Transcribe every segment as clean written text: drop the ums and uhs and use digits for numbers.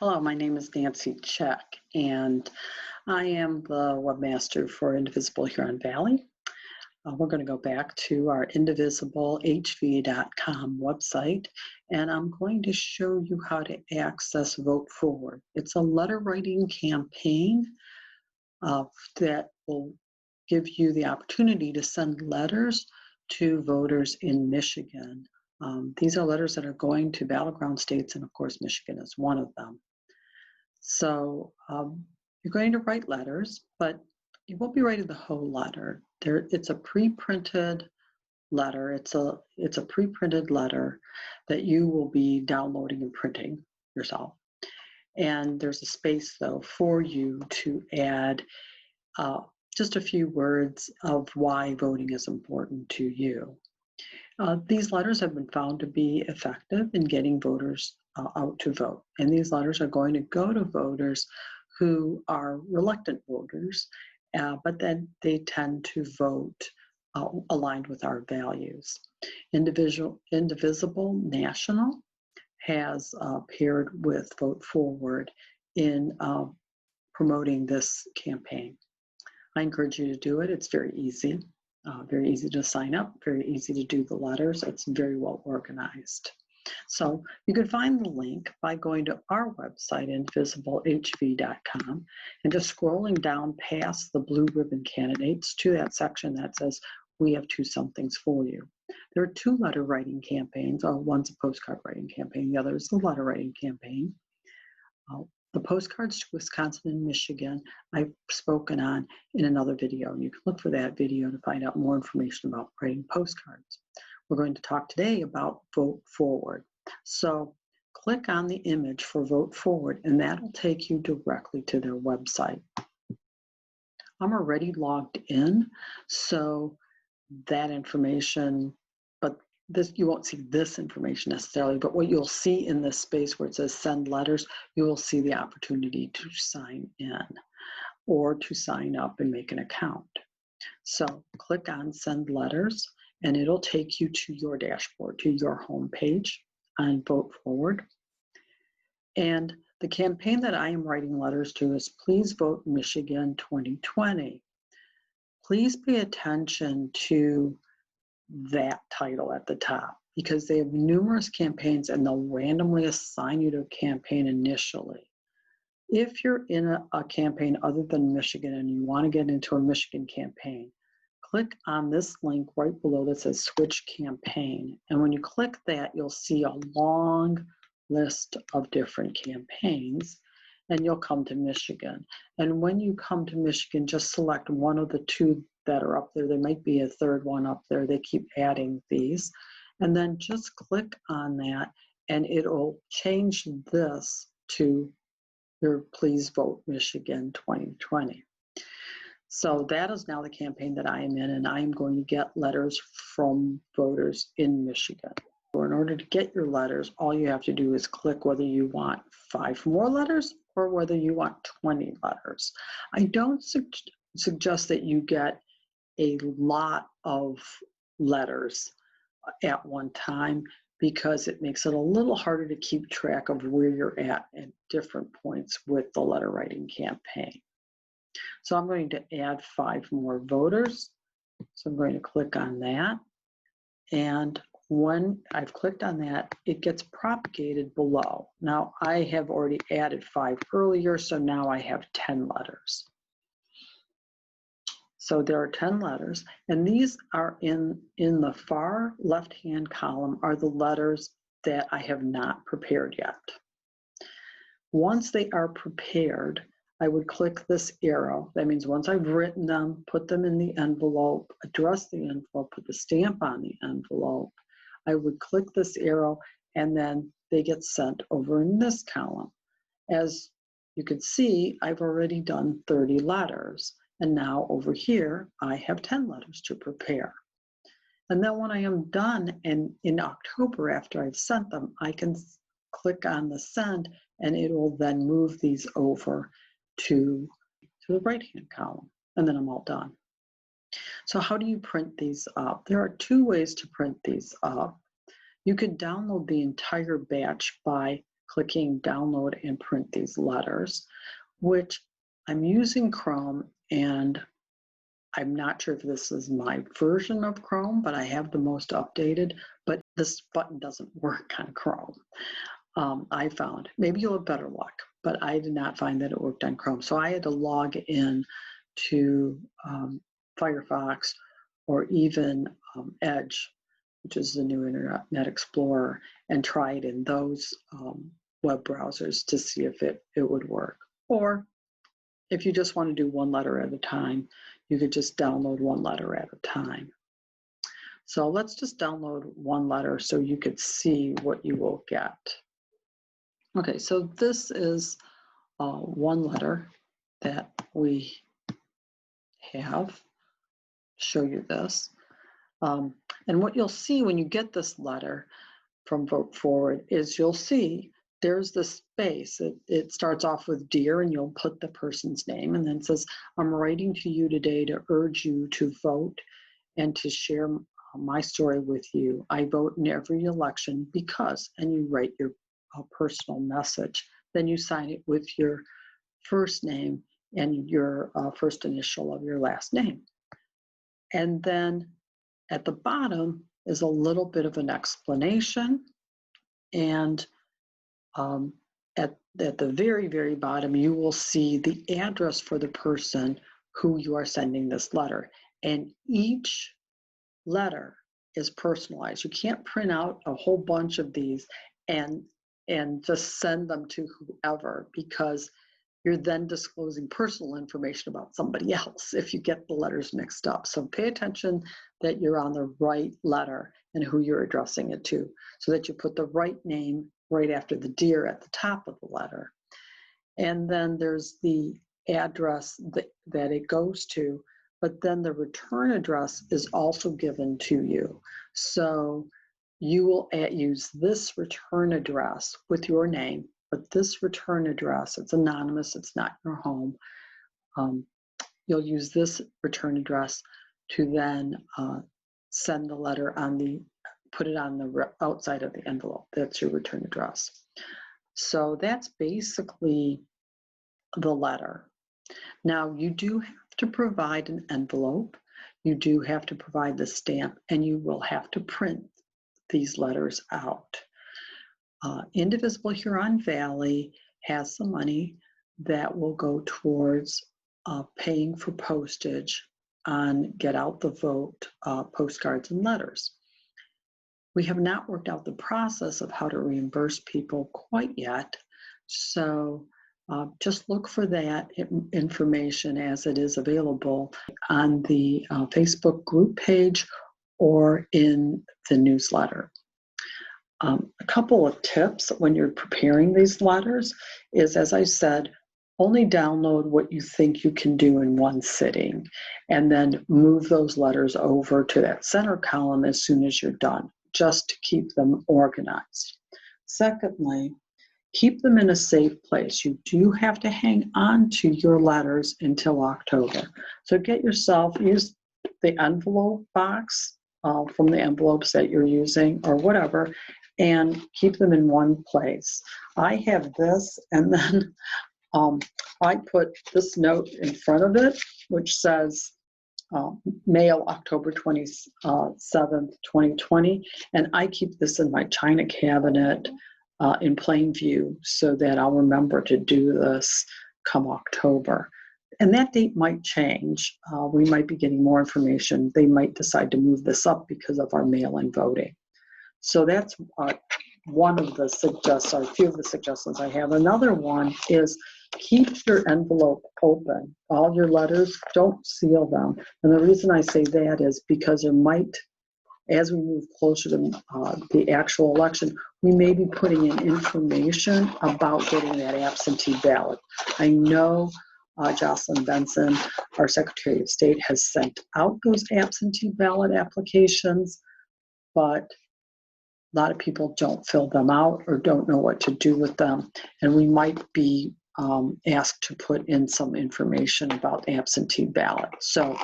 Hello, my name is Nancy Check, and I am the webmaster for Indivisible Huron Valley. We're going to go back to our indivisiblehv.com website, and I'm going to show you how to access Vote Forward. It's a letter writing campaign that will give you the opportunity to send letters to voters in Michigan. These are letters that are going to battleground states, and of course, Michigan is one of them. So you're going to write letters, but you won't be writing the whole letter. It's a pre-printed letter. It's a pre-printed letter that you will be downloading and printing yourself. And there's a space, though, for you to add just a few words of why voting is important to you. These letters have been found to be effective in getting voters out to vote. And these letters are going to go to voters who are reluctant voters, but then they tend to vote aligned with our values. Indivisible National has paired with Vote Forward in promoting this campaign. I encourage you to do it. It's very easy to sign up, very easy to do the letters. It's very well organized. So you can find the link by going to our website, indivisiblehv.com, and just scrolling down past the blue ribbon candidates to that section that says, we have two somethings for you. There are two letter writing campaigns. One's a postcard writing campaign. The other is the letter writing campaign. The postcards to Wisconsin and Michigan I've spoken on in another video, and you can look for that video to find out more information about writing postcards. We're going to talk today about Vote Forward. So click on the image for Vote Forward, and that'll take you directly to their website. I'm already logged in, so that information, you won't see this information necessarily, but what you'll see in this space where it says send letters, you will see the opportunity to sign in or to sign up and make an account. So click on send letters, and it'll take you to your dashboard, to your home page on Vote Forward. And the campaign that I am writing letters to is Please Vote Michigan 2020. Please pay attention to that title at the top, because they have numerous campaigns and they'll randomly assign you to a campaign initially. If you're in a campaign other than Michigan and you want to get into a Michigan campaign, click on this link right below that says Switch Campaign. And when you click that, you'll see a long list of different campaigns, and you'll come to Michigan. And when you come to Michigan, just select one of the two that are up there. There might be a third one up there. They keep adding these. And then just click on that, and it'll change this to your Please Vote Michigan 2020. So that is now the campaign that I am in, and I am going to get letters from voters in Michigan. So in order to get your letters, all you have to do is click whether you want 5 more letters or whether you want 20 letters. I don't suggest that you get a lot of letters at one time, because it makes it a little harder to keep track of where you're at different points with the letter writing campaign. So I'm going to add 5 more voters. So I'm going to click on that. And when I've clicked on that, it gets propagated below. Now I have already added 5 earlier, so now I have 10 letters. So there are 10 letters, and these are in the far left-hand column are the letters that I have not prepared yet. Once they are prepared, I would click this arrow. That means once I've written them, put them in the envelope, address the envelope, put the stamp on the envelope, I would click this arrow, and then they get sent over in this column. As you can see, I've already done 30 letters. And now over here, I have 10 letters to prepare. And then when I am done, and in October after I've sent them, I can click on the send, and it will then move these over to the right-hand column. And then I'm all done. So how do you print these up? There are 2 ways to print these up. You could download the entire batch by clicking download and print these letters, which I'm using Chrome, and I'm not sure if this is my version of Chrome, but I have the most updated, but this button doesn't work on Chrome. I found, maybe you'll have better luck, but I did not find that it worked on Chrome. So I had to log in to Firefox or even Edge, which is the new Internet Explorer, and try it in those web browsers to see if it would work. Or if you just want to do one letter at a time, you could just download one letter at a time. So let's just download one letter so you could see what you will get. Okay, so this is one letter that we have. Show you this. And what you'll see when you get this letter from Vote Forward is you'll see there's this space. It starts off with "Dear," and you'll put the person's name, and then it says, "I'm writing to you today to urge you to vote and to share my story with you. I vote in every election because," and you write your personal message. Then you sign it with your first name and your first initial of your last name. And then at the bottom is a little bit of an explanation. And at the very, very bottom, you will see the address for the person who you are sending this letter. And each letter is personalized. You can't print out a whole bunch of these and just send them to whoever, because you're then disclosing personal information about somebody else if you get the letters mixed up. So pay attention that you're on the right letter and who you're addressing it to, so that you put the right name right after the "Dear" at the top of the letter. And then there's the address that it goes to, but then the return address is also given to you. So you will use this return address with your name, but this return address, it's anonymous, it's not your home. You'll use this return address to then send the letter put it on the outside of the envelope. That's your return address. So that's basically the letter. Now, you do have to provide an envelope, you do have to provide the stamp, and you will have to print these letters out. Indivisible Huron Valley has some money that will go towards paying for postage on Get Out the Vote postcards and letters. We have not worked out the process of how to reimburse people quite yet, so just look for that information as it is available on the Facebook group page or in the newsletter. A couple of tips when you're preparing these letters is, as I said, only download what you think you can do in one sitting, and then move those letters over to that center column as soon as you're done, just to keep them organized. Secondly, keep them in a safe place. You do have to hang on to your letters until October. So use the envelope box from the envelopes that you're using or whatever, and keep them in one place. I have this, and then I put this note in front of it, which says mail October 27th, 2020. And I keep this in my china cabinet in plain view so that I'll remember to do this come October. And that date might change. We might be getting more information. They might decide to move this up because of our mail-in voting. So that's one of the a few of the suggestions I have. Another one is keep your envelope open. All your letters, don't seal them. And the reason I say that is because there might, as we move closer to the actual election, we may be putting in information about getting that absentee ballot. I know Jocelyn Benson, our Secretary of State, has sent out those absentee ballot applications, but a lot of people don't fill them out or don't know what to do with them. And we might be asked to put in some information about absentee ballot. So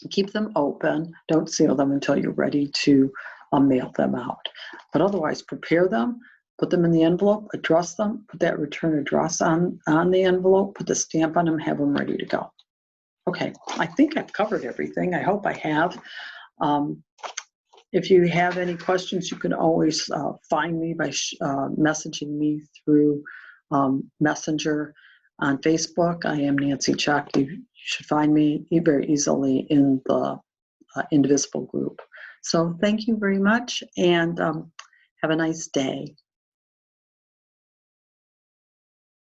keep them open. Don't seal them until you're ready to mail them out. But otherwise, prepare them. put them in the envelope, address them, put that return address on the envelope, put the stamp on them, have them ready to go. Okay, I think I've covered everything. I hope I have. If you have any questions, you can always find me by messaging me through Messenger on Facebook. I am Nancy Chuck. You should find me very easily in the Indivisible group. So thank you very much, and have a nice day.